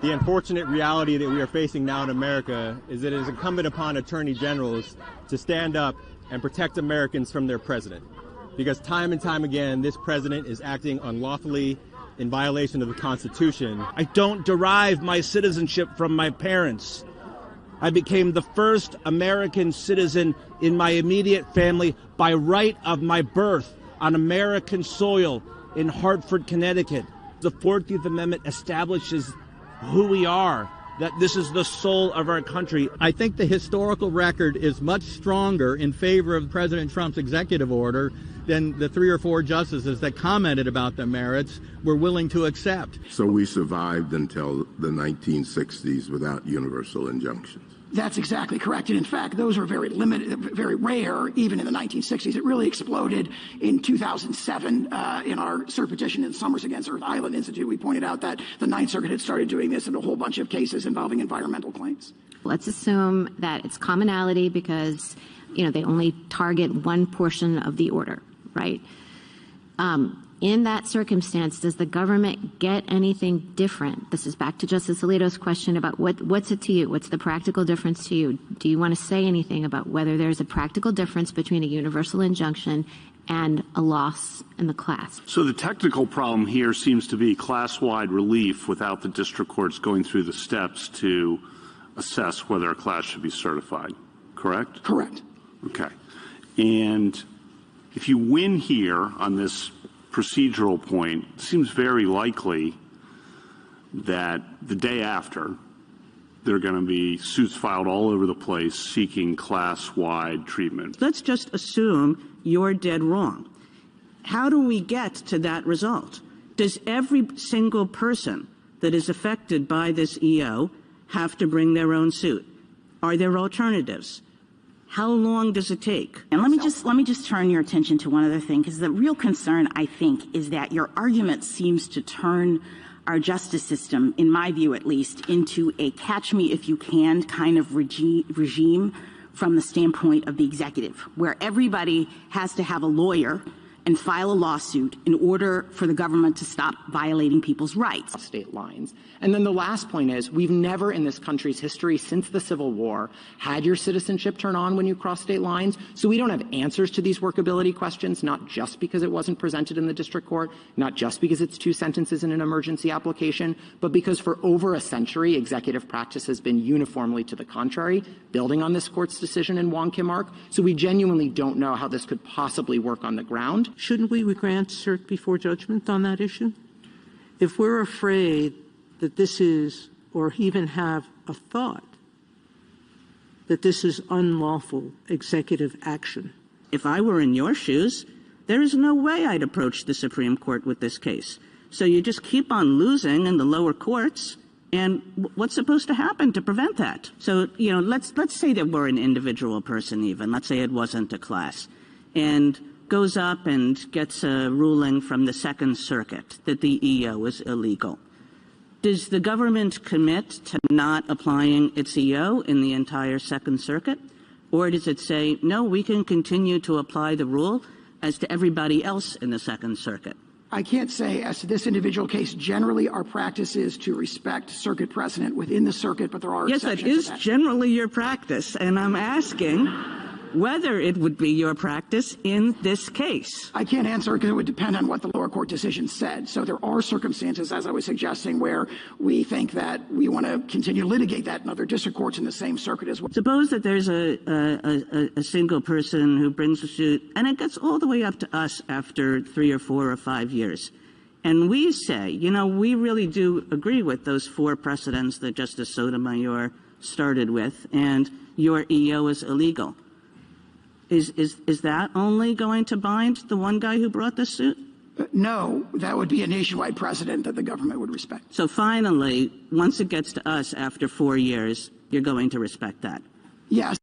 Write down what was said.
The unfortunate reality that we are facing now in America is that it is incumbent upon attorney generals to stand up and protect Americans from their president. Because time and time again, this president is acting unlawfully in violation of the Constitution. I don't derive my citizenship from my parents. I became the first American citizen in my immediate family by right of my birth on American soil in Hartford, Connecticut. The 14th Amendment establishes who we are, that this is the soul of our country. I think the historical record is much stronger in favor of President Trump's executive order than the 3 or 4 justices that commented about the merits were willing to accept. So we survived until the 1960s without universal injunctions. That's exactly correct. And in fact, those are very limited, very rare, even in the 1960s. It really exploded in 2007 in our cert petition in Summers against Earth Island Institute. We pointed out that the Ninth Circuit had started doing this in a whole bunch of cases involving environmental claims. Let's assume that it's commonality because, they only target one portion of the order, right? In that circumstance, does the government get anything different? This is back to Justice Alito's question about what's it to you? What's the practical difference to you? Do you want to say anything about whether there's a practical difference between a universal injunction and a loss in the class? So the technical problem here seems to be class-wide relief without the district courts going through the steps to assess whether a class should be certified, correct? Correct. Okay. And if you win here on this procedural point, it seems very likely that the day after there are going to be suits filed all over the place seeking class-wide treatment. Let's just assume you're dead wrong. How do we get to that result? Does every single person that is affected by this EO have to bring their own suit? Are there alternatives? How long does it take? And let me just turn your attention to one other thing, because the real concern, I think, is that your argument seems to turn our justice system, in my view at least, into a catch-me-if-you-can kind of regime from the standpoint of the executive, where everybody has to have a lawyer and file a lawsuit in order for the government to stop violating people's rights. State lines. And then the last point is, we've never in this country's history since the Civil War had your citizenship turn on when you cross state lines. So we don't have answers to these workability questions, not just because it wasn't presented in the district court, not just because it's 2 sentences in an emergency application, but because for over a century, executive practice has been uniformly to the contrary, building on this court's decision in Wong Kim Ark. So we genuinely don't know how this could possibly work on the ground. Shouldn't we grant cert before judgment on that issue? If we're afraid that this is, or even have a thought that this is unlawful executive action. If I were in your shoes, there is no way I'd approach the Supreme Court with this case. So you just keep on losing in the lower courts, and what's supposed to happen to prevent that? So, let's say that we're an individual person even. Let's say it wasn't a class. And goes up and gets a ruling from the Second Circuit that the EO is illegal. Does the government commit to not applying its EO in the entire Second Circuit? Or does it say, no, we can continue to apply the rule as to everybody else in the Second Circuit? I can't say as to this individual case. Generally, our practice is to respect circuit precedent within the circuit, but there are exceptions. Yes, that is generally your practice, and I'm asking whether it would be your practice in this case. I can't answer because it would depend on what the lower court decision said. So there are circumstances, as I was suggesting, where we think that we want to continue to litigate that in other district courts in the same circuit as well. Suppose that there's a single person who brings a suit, and it gets all the way up to us after 3 or 4 or 5 years. And we say, we really do agree with those 4 precedents that Justice Sotomayor started with, and your EO is illegal. Is that only going to bind the one guy who brought the suit? No, that would be a nationwide precedent that the government would respect. So finally, once it gets to us after 4 years, you're going to respect that? Yes.